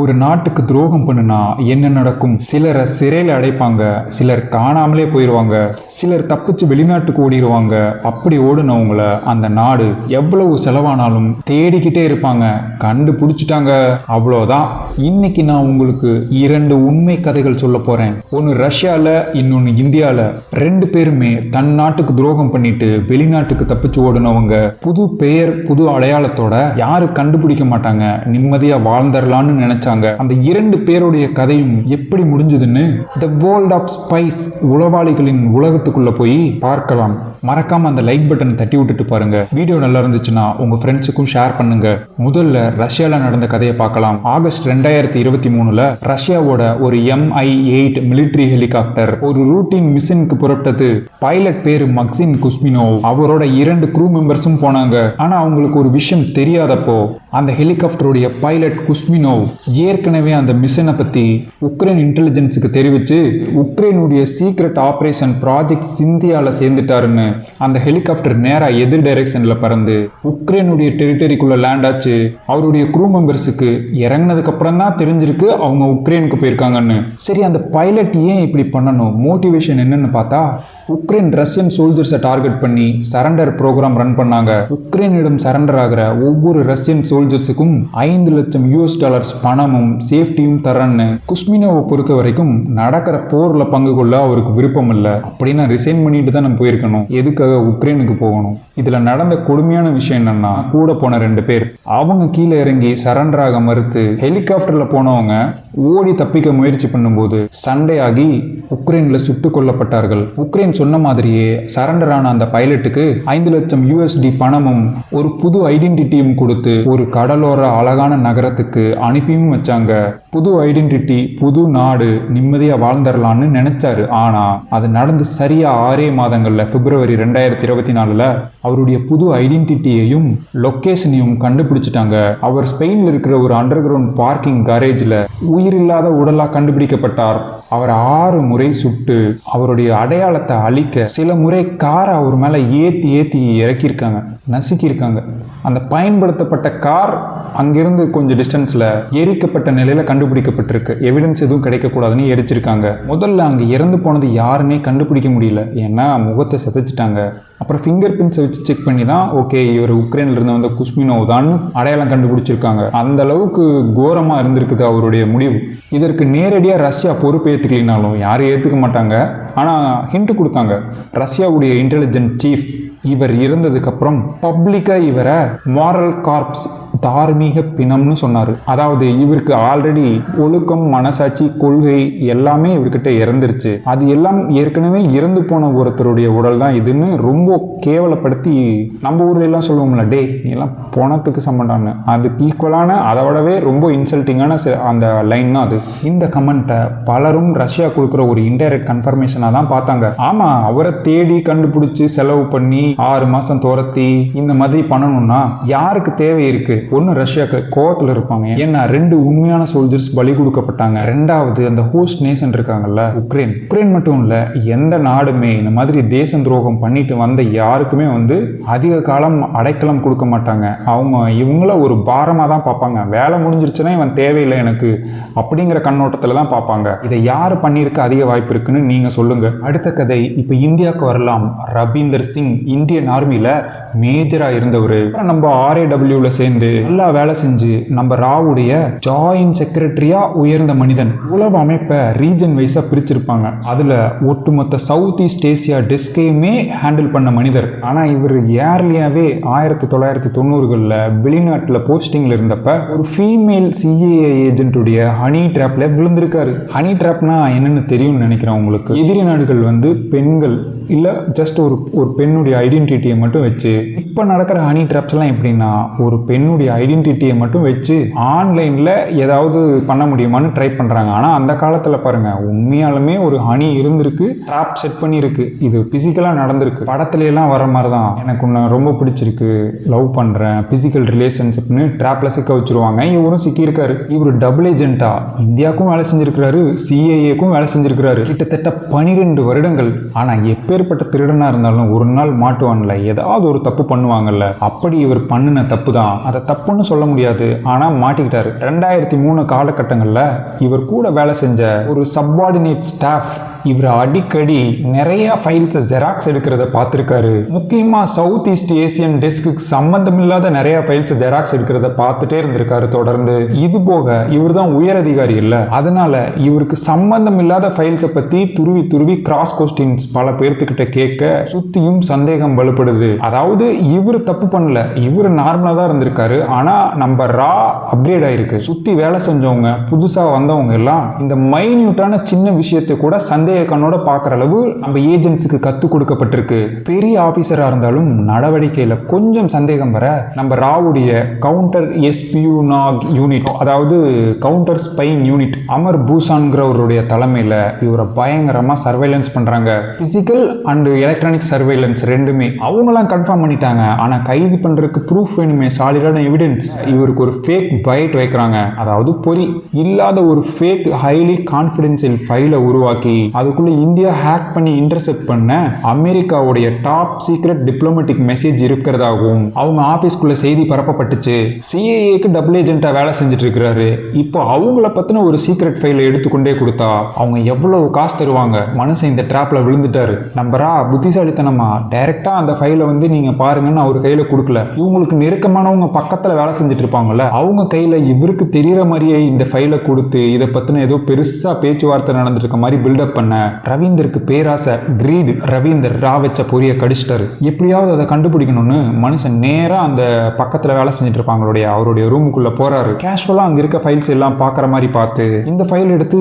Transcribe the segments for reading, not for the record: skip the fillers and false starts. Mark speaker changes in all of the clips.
Speaker 1: ஒரு நாட்டுக்கு துரோகம் பண்ணுனா என்ன நடக்கும்? சிலரை சிறையில் அடைப்பாங்க, சிலர் காணாமலே போயிடுவாங்க, சிலர் தப்பிச்சு வெளிநாட்டுக்கு ஓடிடுவாங்க. அப்படி ஓடுனவங்கள அந்த நாடு எவ்வளவு செலவானாலும் தேடிக்கிட்டே இருப்பாங்க. கண்டுபிடிச்சிட்டாங்க, அவ்வளோதான். இன்னைக்கு நான் உங்களுக்கு 2 உண்மை கதைகள் சொல்ல போறேன். ஒன்று ரஷ்யால, இன்னொன்று இந்தியால. 2 பேருமே தன் நாட்டுக்கு துரோகம் பண்ணிட்டு வெளிநாட்டுக்கு தப்பிச்சு ஓடுனவங்க. புது பெயர், புது அடையாளத்தோட யாரும் கண்டுபிடிக்க மாட்டாங்க, நிம்மதியா வாழ்ந்துடலான்னு நினைச்சாங்க. அந்த 2 பேருடைய கதையும் எப்படி முடிஞ்சதுன்னு தி வேர்ல்ட் ஆஃப் ஸ்பைஸ், உளவாளிகளின் உலகத்துக்குள்ள போய் பார்க்கலாம். மறக்காம அந்த லைக் பட்டன் தட்டி விட்டுட்டு பாருங்க. வீடியோ நல்லா இருந்துச்சுன்னா உங்க ஃப்ரெண்ட்ஸுக்கும் ஷேர் பண்ணுங்க. முதல்ல ரஷ்யால நடந்த கதையை பார்க்கலாம். ஆகஸ்ட் 2023 ரஷ்யாவோட ஒரு Mi-8 மிலிட்டரி ஹெலிகாப்டர் ஒரு ரூட்டின் மிஷனுக்கு புறப்பட்டது. பைலட் பேரு மக்சிம் குஸ்மினோவ். அவரோட 2 க்ரூ மெம்பர்ஸும் போனாங்க. ஆனா அவங்களுக்கு ஒரு விஷயம் தெரியாதப்போ அந்த ஹெலிகாப்டருடைய பைலட் குஸ்மினோவ் ஏற்கனவே அந்த மிஷனை பத்தி உக்ரைன் இன்டெலிஜென்ஸுக்கு தெரிவிச்சு உக்ரைனுடைய சீக்ரெட் ஆபரேஷன் ப்ராஜெக்ட் சிந்தியால சேர்ந்துட்டாருன்னு அந்த ஹெலிகாப்டர் நேரா எதிர் டைரக்ஷன்ல பறந்து உக்ரைனுடைய டெரிட்டரிக்குள்ள லேண்ட் ஆச்சு. அவருடைய க்ரூ மெம்பர்ஸுக்கு இறங்கினதுக்கு அப்புறம் தான் தெரிஞ்சிருக்கு அவங்க உக்ரைனுக்கு போயிருக்காங்கன்னு. சரி, அந்த பைலட் ஏன் இப்படி பண்ணணும்? மோட்டிவேஷன் என்னன்னு பார்த்தா, உக்ரைன் ரஷ்யன் சோல்ஜர்ஸை டார்கெட் பண்ணி சரண்டர் ப்ரோக்ராம் ரன் பண்ணாங்க. உக்ரைனிடம் சரண்டர் ஆகிற ஒவ்வொரு ரஷ்யன் சோல்ஜர்ஸுக்கும் $5 லட்சம் பணமும் சேஃப்டியும் தரன்னு. குஸ்மினோவை பொறுத்த வரைக்கும் நடக்கிற போர்ல பங்கு கொள்ள அவருக்கு விருப்பம் இல்லை. அப்படின்னா ரிசைன் பண்ணிட்டு தான் நம்ம போயிருக்கணும், எதுக்காக உக்ரைனுக்கு போகணும்? இதுல நடந்த கொடுமையான விஷயம் என்னன்னா, கூட போன 2 பேர் அவங்க கீழே இறங்கி சரண்டர் ஆக மறுத்து ஹெலிகாப்டர்ல போனவங்க ஓடி தப்பிக்க முயற்சி பண்ணும்போது சண்டையாகி உக்ரைன்ல சுட்டுக் கொல்லப்பட்டார்கள். உக்ரைன் சொன்ன மாதிரியே சரண்டர் ஆன அந்த பைலட்டுக்கு $5 லட்சம் பணமும் ஒரு புது ஐடென்டிட்டியும் கொடுத்து ஒரு கடலோர அழகான நகரத்துக்கு அனுப்பியும் வச்சாங்க. புது ஐடென்டிட்டி, புது நாடு, நிம்மதியா வாழ்ந்துடலான்னு நினைச்சாரு. ஆனா அது நடந்து சரியா 6 மாதங்கள்ல பிப்ரவரி 2024 அவருடைய புது ஐடென்டிட்டியையும் லொகேஷனையும் கண்டுபிடிச்சிட்டாங்க. அவர் ஸ்பெயின்ல இருக்கிற ஒரு அண்டர் கிரவுண்ட் பார்க்கிங் கரேஜ்ல உயிரில்லாத உடலா கண்டுபிடிக்கப்பட்டார். அவர் 6 முறை சுட்டு அவருடைய அடையாளத்தை அழிக்க சில முறை காரை அவர் மேல ஏத்தி இறக்கியிருக்காங்க, நசுக்கியிருக்காங்க. அந்த பயன்படுத்தப்பட்ட கார் அங்கிருந்து கொஞ்சம் டிஸ்டன்ஸ்ல எரிக்கப்பட்ட நிலையில கண்டுபிடிக்கப்பட்டிருக்கு. எவிடன்ஸ் எதுவும் கிடைக்கக்கூடாதுன்னு எரிச்சிருக்காங்க. முதல்ல அங்க இறந்து போனது யாருன்னே கண்டுபிடிக்க முடியல, ஏன்னா முகத்தை செதைச்சிட்டாங்க. அப்புறம் ஃபிங்கர் பிரிண்ட்ஸை வச்சு செக் பண்ணி தான் ஓகே இவர் உக்ரைன்ல இருந்து வந்த குஸ்மினோவ் தான் அடையாளம் கண்டுபிடிச்சிருக்காங்க. அந்த அளவுக்கு கோரமா இருந்திருக்குது அவருடைய முடிவு. இதற்கு நேரடியா ரஷ்யா பொறுப்பேற்றுக்கலினாலும் யாரும் ஏத்துக்க மாட்டாங்க. ஆனா ஹிண்ட் கொடுத்தாங்க. ரஷ்யாவுடைய இன்டெலிஜென்ட் சீஃப் இவர் இறந்ததுக்கு அப்புறம் பப்ளிக்கா இவரை மாரல் கார்ப்ஸ், தார்மீக பிணம்னு சொன்னாரு. அதாவது இவருக்கு ஆல்ரெடி ஒழுக்கம், மனசாட்சி, கொள்கை எல்லாமே இவர்கிட்ட இறந்துருச்சு. அது எல்லாம் ஏற்கனவே இறந்து போன ஒருத்தருடைய உடல் தான் இதுன்னு ரொம்ப கேவலப்படுத்தி, நம்ம ஊர்ல எல்லாம் சொல்லுவோம்ல, டே நீ எல்லாம் போனத்துக்கு சம்பந்தான்னு, அதுக்கு ஈக்குவலான அதை விடவே ரொம்ப இன்சல்ட்டிங்கான அந்த லைன் தான் அது. இந்த கமெண்ட்டை பலரும் ரஷ்யா கொடுக்குற ஒரு இன்டைரக்ட் கன்ஃபர்மேஷனாக தான் பார்த்தாங்க. ஆமா, அவரை தேடி கண்டுபிடிச்சு செலவு பண்ணி 6 மாசம் துரத்தி இந்த மாதிரி பண்ணணும்னா யாருக்கு தேவை இருக்கு? ஒன்னு ரஷ்யாக்கு கோவத்துல இருப்பாங்க, ஏன்னா 2 உண்மையான சோல்ஜர்ஸ் பலி கொடுக்கப்பட்டாங்க. 2வது அந்த ஹோஸ்ட் நேஷன் இருக்காங்கல்ல உக்ரைன். உக்ரைன் மட்டும் இல்ல, எந்த நாடுமே இந்த மாதிரி தேச துரோகம் பண்ணிட்டு வந்த யாருக்குமே அதிக காலம் அடைக்கலம் கொடுக்க மாட்டாங்க. அவங்க இவங்கள ஒரு பாரமா தான் பார்ப்பாங்க. வேலை முடிஞ்சிருச்சுன்னா இவன் தேவையில்லை எனக்கு அப்படிங்கிற கண்ணோட்டத்துல தான் பார்ப்பாங்க. இதை யாரு பண்ணியிருக்க அதிக வாய்ப்பு இருக்குன்னு நீங்க சொல்லுங்க. அடுத்த கதை இப்ப இந்தியாவுக்கு வரலாம். ரபீந்தர் சிங் இந்தியன் ஆர்மியில மேஜரா இருந்தவர். நம்ம RAWல சேர்ந்து நல்லா வேலை செஞ்சு நம்ம ராவுடைய ஜாயின்ட் செக்ரட்டரியா உயர்ந்த மனிதன். உளவு அமைப்பை ரீஜன் வைஸா பிரிச்சிருப்பாங்க. அதுல ஒட்டுமொத்த சவுத் ஈஸ்ட் ஏசியா டெஸ்கையுமே ஹேண்டில் பண்ண மனிதர். ஆனா இவர் ஏர்லியாவே 1990களில் வெளிநாட்டுல போஸ்டிங்ல இருந்தப்ப ஒரு ஃபீமேல் CIA ஏஜென்ட்டுடைய ஹனி ட்ராப்ல விழுந்திருக்காரு. ஹனி ட்ராப்னா என்னன்னு தெரியும்னு நினைக்கிறேன் உங்களுக்கு. எதிரி நாடுகள் பெண்கள் இல்ல ஜஸ்ட் ஒரு பெண்ணுடைய ஐடென்டிட்டியை மட்டும் வச்சு, இப்ப நடக்கிற ஹனி ட்ராப்ஸ் எல்லாம் எப்படின்னா ஒரு பெண்ணுடைய ஐடென்டிட்டியை மட்டும் வச்சு ஆன்லைன்ல ஏதாவது பண்ண முடியுமான்னு ட்ரை பண்றாங்க. ஆனா அந்த காலத்துல பாருங்க, உண்மையாலுமே ஒரு ஹனி இருந்திருக்கு, ட்ராப் செட் பண்ணிருக்கு. இது பிசிக்கலா நடந்திருக்கு. படத்துல எல்லாம் வர மாதிரி தான், எனக்கு உன்னை ரொம்ப பிடிச்சிருக்கு, லவ் பண்றேன், பிசிக்கல் ரிலேஷன்ஷிப்னு ட்ராப்ல சிக்க வச்சிருவாங்க. இவரும் சிக்கியிருக்காரு. இவர் டபுள் ஏஜென்ட்டா இந்தியாவுக்கும் வேலை செஞ்சிருக்கிறாரு, CIA-க்கும் வேலை செஞ்சிருக்கிறாரு. கிட்டத்தட்ட 12 வருடங்கள். ஆனா எப்பேற்பட்ட திருடனா இருந்தாலும் ஒரு நாள் மாட்டுவான்ல, ஏதாவது ஒரு தப்பு பண்ணுவாங்கல்ல, அப்படி இவர் பண்ணின தப்பு தான். அதை தப்புன்னு சொல்ல முடியாது, ஆனா மாட்டிக்கிட்டாரு. 2003 காலகட்டங்கள்ல இவர் கூட வேலை செஞ்ச ஒரு சப்பார்டினேட் ஸ்டாஃப் இவர் அடிக்கடி நிறைய ஃபைல்ஸை ஜெராக்ஸ் எடுக்கிறத பார்த்துருக்காரு. முக்கியமாக சவுத் ஈஸ்ட் ஏசியன் டெஸ்க்கு சம்பந்தமில்லாத நிறைய ஃபைல்ஸை ஜெராக்ஸ் எடுக்கிறத பார்த்துட்டே இருந்திருக்காரு தொடர்ந்து. இது போக இவர் தான் உயர் அதிகாரி இல்லை, அதனால இவருக்கு சம்பந்தம் இல்லாத ஃபைல்ஸை பற்றி துருவி துருவி கிராஸ் கொஸ்டின்ஸ் பல பேர்த்துக்கிட்ட கேட்க சுத்தியும் சந்தேகம் வலுப்படுது. அதாவது இவர் தப்பு பண்ணல, இவர் நார்மலாக தான் இருந்திருக்காரு, ஆனால் நம்ம ரா அப்கிரேட் ஆயிருக்கு. சுற்றி வேலை செஞ்சவங்க புதுசாக வந்தவங்க எல்லாம் இந்த மைன்யூட்டான சின்ன விஷயத்தை கூட சந்தேக கண்ணோட பார்க்குற அளவு நம்ம ஏஜென்ட்ஸுக்கு கற்றுக் கொடுக்கப்பட்டிருக்கு. பெரிய ஆஃபீஸராக இருந்தாலும் நடவடிக்கையில் கொஞ்சம் சந்தேகம் வர நம்ம ராவுடைய கவுண்டர் எஸ்பியூனாக் யூனிட், அதாவது கவுண்டர் ஸ்பைங் யூனிட், அமர் பூசான்கிறவருடைய தலைமையில் இவரை பயங்கரமாக சர்வைலன்ஸ் பண்ணுறாங்க. பிசிக்கல் அண்ட் எலக்ட்ரானிக் சர்வைலன்ஸ் ரெண்டுமே அவங்களாம் கன்ஃபார்ம் பண்ணிட்டாங்க. ஆனால் கைது பண்ணுறதுக்கு ப்ரூஃப் வேணுமே, சாலிடான எவிடன்ஸ். இவருக்கு ஒரு ஃபேக் பைட் வைக்கிறாங்க, அதாவது பொறி இல்லாத ஒரு ஃபேக் ஹைலி கான்ஃபிடென்ஷியல் ஃபைலை உருவாக்கி அதுக்குள்ள இந்தியா ஹேக் பண்ணி இன்டர்செப்ட் பண்ண அமெரிக்காவுடைய டாப் சீக்ரெட் டிப்ளமேட்டிக் மெசேஜ் இருக்கிறதாகவும் அவங்க ஆபீஸ்க்குள்ள செய்தி பரப்பப்பட்டுச்சு. சிஏஏக்கு டபுள் ஏஜென்ட்டா வேலை செஞ்சுட்டு இருக்கிறாரு. இப்போ அவங்கள பத்தின ஒரு சீக்ரெட் ஃபைலை எடுத்துக்கொண்டே கொடுத்தா அவங்க எவ்வளவு காசு தருவாங்க? மனுஷன் இந்த ட்ராப்ல விழுந்துட்டாரு. நம்பரா புத்திசாலித்தனமா டைரக்டா அந்த ஃபைலை நீங்க பாருங்கன்னு அவர் கையில கொடுக்கல. இவங்களுக்கு நெருக்கமானவங்க பக்கத்துல வேலை செஞ்சுட்டு இருப்பாங்கல்ல, அவங்க கையில இவருக்கு தெரியற மாதிரியே இந்த ஃபைலை கொடுத்து இதை பத்தின ஏதோ பெருசா பேச்சுவார்த்தை நடந்துட்டு இருக்க மாதிரி பில்டப் பண்ண ரவீந்தருக்கு பேராசை, கிரீடு. ரவீந்தர் ரா வச்ச பொரிய கடிச்சிட்டாரு. எப்படியாவது அதை கண்டுபிடிக்கணும்னு மனுஷன் நேரா அந்த பக்கத்துல வேலை செஞ்சுட்டு இருப்பாங்களுடைய அவருடைய ரூமுக்குள்ள போறாரு. கேஷுவலா அங்க இருக்க ஃபைல்ஸ் எல்லாம் பாக்குற மாதிரி பார்த்து இந்த ஃபைல் எடுத்து,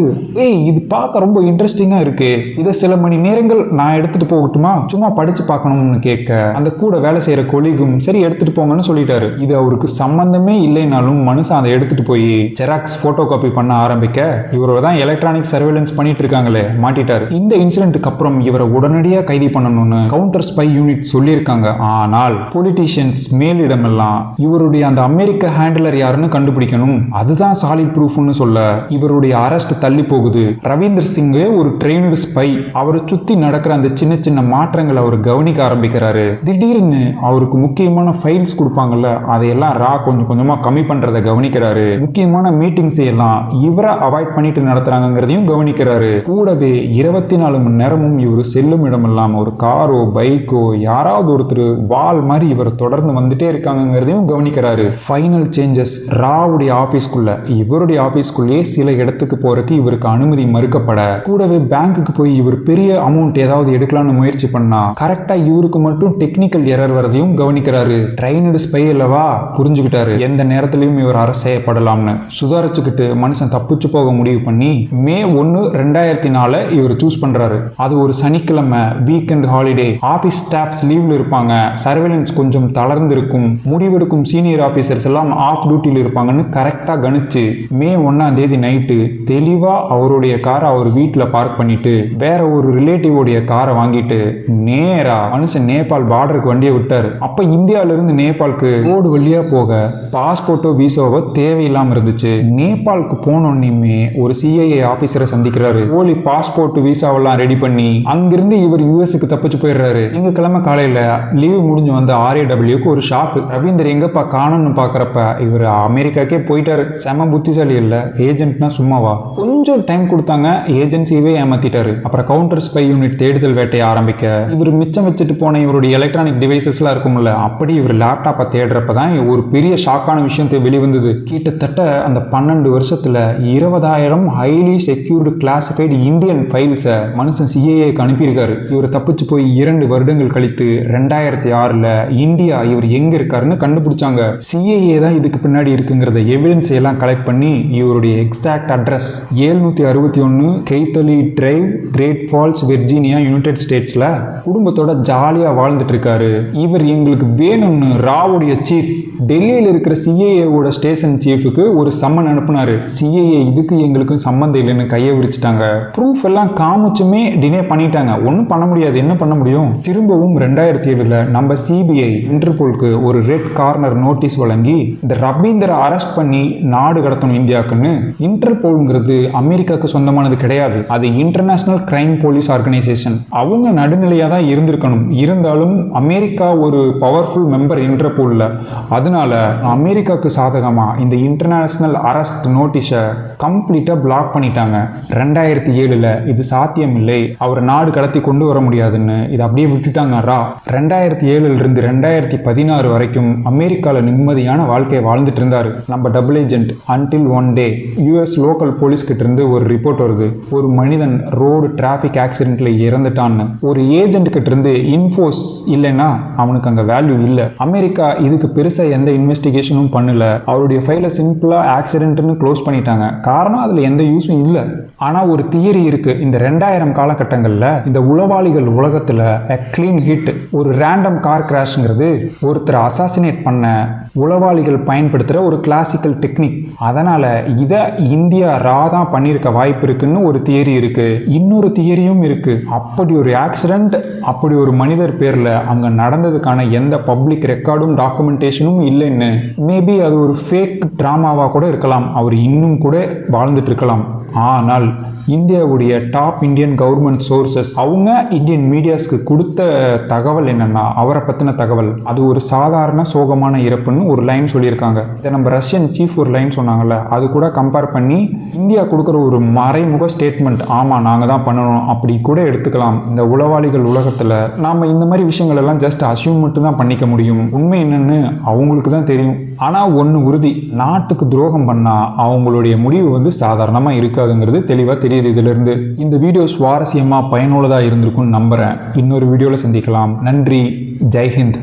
Speaker 1: இது பார்க்க ரொம்ப இன்ட்ரெஸ்டிங்கா இருக்கு, இதை சில மணி நேரங்கள் நான் எடுத்துட்டு போகட்டுமா, சும்மா படிச்சு பார்க்கணும்னு கேட்க அந்த கூட வேலை செய்யற கொலிகும் சரி எடுத்துட்டு போங்கன்னு சொல்லிட்டாரு. இது அவருக்கு சம்பந்தமே இல்லைனாலும் மனுஷன் அதை எடுத்துட்டு போய் ஜெராக்ஸ் போட்டோ காப்பி பண்ண ஆரம்பிக்க இவரோட தான் எலக்ட்ரானிக் சர்வேலன்ஸ் பண்ணிட்டு இருக்காங்களே மாட்டிட்டாரு. இந்த இன்சிடென்ட்க்கு அப்புறம் இவரை உடனடியாக கைது பண்ணணும்னு கவுண்டர் ஸ்பை யூனிட் சொல்லியிருக்காங்க. ஆனால் பொலிட்டீஷியன்ஸ் மேலிடமெல்லாம் இவருடைய அந்த அமெரிக்க ஹேண்டலர் யாருன்னு கண்டுபிடிக்கணும், அதுதான் சாலிட் ப்ரூஃப்னு சொல்ல இவருடைய அரெஸ்ட் தள்ளி போகுது. ரவீந்தர் சிங் ஒரு ட்ரெயினட் ஸ்பை, அவரை சுத்தி நடக்கிற அந்த சின்ன சின்ன மாற்றங்களை அவர் கவனிக்க ஆரம்பிக்கிறாரு. திடீர்னு அவருக்கு முக்கியமான ஃபைல்ஸ் கொடுப்பாங்கல்ல, அதையெல்லாம் ரா கொஞ்சம் கொஞ்சமா கம்மி பண்றதை கவனிக்கிறாரு. முக்கியமான மீட்டிங்ஸ் எல்லாம் இவரை அவாய்ட் பண்ணிட்டு நடத்துறாங்கிறதையும் கவனிக்கிறாரு. கூடவே 24 மணி நேரமும் இவர் செல்லும் இடமெல்லாம் ஒரு காரோ பைக்கோ யாராவது ஒருத்தர் வால் மாதிரி இவர் தொடர்ந்து வந்துட்டே இருக்காங்கிறதையும் கவனிக்கிறாரு. ஃபைனல் சேஞ்சஸ், ராவுடைய ஆபீஸ்க்குள்ள இவருடைய ஆபீஸ்க்குள்ளேயே சில இடத்துக்கு போறதுக்கு இவருக்கு அனுமதி மறுக்கப்பட, கூடவே பேங்க்குக்கு போய் இவர் பெரிய அமௌண்ட் ஏதாவது எடுக்கலாம்னு முயற்சி பண்ணா கரெக்டா இவருக்கு மட்டும் டெக்னிக்கல் எரர் வரதையும் கவனிக்கிறாரு. ட்ரைனடு ஸ்பை அல்லவா, புரிஞ்சுக்கிட்டாரு எந்த நேரத்திலையும் இவர் அரசு செய்யப்படலாம்னு. சுதாரிச்சுக்கிட்டு மனுஷன் தப்பிச்சு போக முடிவு பண்ணி மே 1, 2004 இவர் சூஸ் பண்றாரு. அது ஒரு சனிக்கிழமை, வீக்கெண்ட் ஹாலிடே, ஆபீஸ் ஸ்டாஃப்ஸ் லீவ்ல இருப்பாங்க, சர்வேலன்ஸ் கொஞ்சம் தளர்ந்து இருக்கும், முடிவெடுக்கும் சீனியர் ஆபீசர்ஸ் எல்லாம் ஆஃப் டியூட்டியில் இருப்பாங்கன்னு கரெக்டா கணிச்சு மே 1 நைட்டு தெளிவா அவருடைய காரை அவர் வீட்டில் பார்க் பண்ணிட்டு வேற ஒரு ரிலேட்டிவோடைய காரை வாங்கிட்டு நேரா மனுஷன் நேபாள் பார்டருக்கு வண்டியை விட்டாரு. அப்ப இந்தியால இருந்து நேபாளுக்கு ரோடு வழியா போக பாஸ்போர்ட்டோ விசாவோ தேவையில்லாம இருந்துச்சு. நேபாளுக்கு போனோன்னுமே ஒரு சிஐஏ ஆபீசரை சந்திக்கிறாரு. போலி பாஸ்போர்ட் விசாவெல்லாம் ரெடி பண்ணி அங்கிருந்து இவர் யூஎஸ்க்கு தப்பிச்சு போயிடுறாரு. திங்கக்கிழமை காலையில லீவ் முடிஞ்சு வந்த RAWக்கு ஒரு ஷாக்கு. ரவீந்தர் எங்கப்பா காணும்னு பாக்குறப்ப இவர் அமெரிக்காக்கே போயிட்டாரு. செம புத்திசாலி இல்ல, ஏஜென்ட்னா சும்மாவா? கொஞ்சம் டைம் கொடுத்தாங்க, ஏஜென்சியவே ஏமாத்திட்டாரு. அப்புறம் கவுண்டர் ஸ்பை யூனிட் தேடுதல் வேட்டையை ஆரம்பிக்க இவர் மிச்சம் வச்சுட்டு போன இவருடைய எலக்ட்ரானிக் டிவைசஸ்லாம் இருக்கும்ல, அப்படி இவர் லேப்டாப்பை தேடுறப்பதான் ஒரு பெரிய ஷாக்கான விஷயம் வெளிவந்தது. கிட்டத்தட்ட அந்த 12 வருஷத்துல 20,000 ஹைலி செக்யூர்டு கிளாசிஃபைடு இந்தியன் ஃபைல்ஸை மனுஷன் சிஏஏக்கு அனுப்பியிருக்காரு. இவர் தப்பிச்சு போய் 2 வருடங்கள் கழித்து 2006 இந்தியா இவர் எங்க இருக்காருன்னு கண்டுபிடிச்சாங்க. சிஏஏ தான் இதுக்கு பின்னாடி இருக்குங்கிறத எவிடன்ஸ் எல்லாம் கலெக்ட் பண்ணி இவருடைய எக்ஸாக்ட் அட்ரஸ் 761 கெய்தலி Drive, Great Falls, Virginia, United ஸ்டேட்ஸ்ல குடும்பத்தோட ஜாலியா வாழ்ந்துட்டு இருக்காரு. இவர் எங்களுக்கு வேணும்னு ராவுடைய சீஃப் டெல்லியில் இருக்கிற சிஏஏவோட ஸ்டேஷன் சீஃபுக்கு ஒரு சம்மன் அனுப்புனாரு. சிஏஏ இதுக்கு எங்களுக்கு சம்மந்தம் இல்லைன்னு கையை விரிச்சிட்டாங்க. ப்ரூஃப் எல்லாம் காமிச்சுமே டினே பண்ணிட்டாங்க. ஒன்றும் பண்ண முடியாது, என்ன பண்ண முடியும்? திரும்பவும் 2007 நம்ம சிபிஐ இன்டர்போலுக்கு ஒரு ரெட் கார்னர் நோட்டீஸ் வழங்கி இந்த ரவீந்தரை அரெஸ்ட் பண்ணி நாடு கடத்தணும் இந்தியாவுக்குன்னு. இன்டர்போல்ங்கிறது அமெரிக்காவுக்கு சொந்தமானது கிடையாது, அது இன்டர்நேஷனல் கிரைம் போலீஸ் ஆர்கனைசேஷன். அவங்க நடுநிலையாக தான் இருந்திருக்கணும். இருந்தாலும் அமெரிக்கா ஒரு ஒரு பவர்ஃபுல் மெம்பர் இன்டர்போலில். அதனால அமெரிக்காவுக்கு சாதகமாக இந்த இன்டர்நேஷ்னல் அரெஸ்ட் நோட்டீஸை கம்ப்ளீட்டாக பிளாக் பண்ணிட்டாங்க. 2007 இது சாத்தியம் இல்லை, அவர் நாடு கடத்தி கொண்டு வர முடியாதுன்னு இதை அப்படியே விட்டுட்டாங்கரா. 2007 2016 வரைக்கும் அமெரிக்காவில் நிம்மதியான வாழ்க்கையை வாழ்ந்துட்டு இருந்தார் நம்ம double agent. Until one day US local police கிட்ட இருந்து ஒரு ரிப்போர்ட் வருது, ஒரு மனிதன் ரோடு டிராஃபிக் ஆக்சிடென்ட்ல இறந்துட்டான்னு. ஒரு ஏஜென்ட் கிட்ட இருந்து இன்ஃபோஸ் இல்லைன்னா அவனுக்கு அங்கே வேல்யூ இல்லை. அமெரிக்கா இதுக்கு பெருசாக எந்த இன்வெஸ்டிகேஷனும் பண்ணல, அவருடைய ஃபைலை சிம்பிளாக ஆக்சிடென்ட்னு க்ளோஸ் பண்ணிட்டாங்க. காரணம் அதில் எந்த யூஸும் இல்லை. ஆனால் ஒரு தியரி இருக்கு, இந்த 2000 காலகட்டங்களில் இந்த உளவாளிகள் உலகத்தில் க்ளீன் ஹிட், ஒரு ரேண்டம் கார் கிராஷ்ங்கிறது ஒருத்தரை அசாசினேட் பண்ண உளவாளிகள் பயன்படுத்துகிற ஒரு கிளாசிக்கல் டெக்னிக். அதனால் இதை இந்தியா தான் பண்ணியிருக்க வாய்ப்பு இருக்குன்னு ஒரு தியரி இருக்கு. இன்னொரு தியரியும் இருக்கு, அப்படி ஒரு ஆக்சிடென்ட் அப்படி ஒரு மனிதர் பேரில் அங்கே நடந்ததுக்கான எந்த பப்ளிக் ரெக்கார்டும் டாக்குமெண்டேஷனும் இல்லைன்னு. மேபி அது ஒரு ஃபேக் ட்ராமாவாக கூட இருக்கலாம், அவர் இன்னும் கூட வாழ்ந்துட்டு இருக்கலாம். ஆனால் இந்தியாவுடைய டாப் இந்தியன் கவர்மெண்ட் சோர்சஸ் அவங்க இந்தியன் மீடியாஸ்க்கு கொடுத்த தகவல் என்னன்னா, அவரை பற்றின தகவல் அது ஒரு சாதாரண சோகமான இறப்புன்னு ஒரு லைன் சொல்லியிருக்காங்க. இதை நம்ம ரஷ்யன் சீஃப் ஒரு லைன் சொன்னாங்கல்ல, அது கூட கம்பேர் பண்ணி இந்தியா கொடுக்குற ஒரு மறைமுக ஸ்டேட்மெண்ட், ஆமாம் நாங்கள் தான் பண்ணணும் அப்படி கூட எடுத்துக்கலாம். இந்த உளவாளிகள் உலகத்தில் நாம் இந்த மாதிரி விஷயங்கள் எல்லாம் ஜஸ்ட் அசியூம் மட்டும் தான் பண்ணிக்க முடியும், உண்மை என்னன்னு அவங்களுக்கு தான் தெரியும். ஆனால் ஒன்று உறுதி, நாட்டுக்கு துரோகம் பண்ணால் அவங்களுடைய முடிவு சாதாரணமாக இருக்காதுங்கிறது தெளிவாக தெரியுது இதிலிருந்து. இந்த வீடியோ சுவாரஸ்யமாக பயனுள்ளதாக இருந்திருக்கும்னு நம்புகிறேன். இன்னொரு வீடியோவில் சந்திக்கலாம். நன்றி. ஜெய்ஹிந்த்.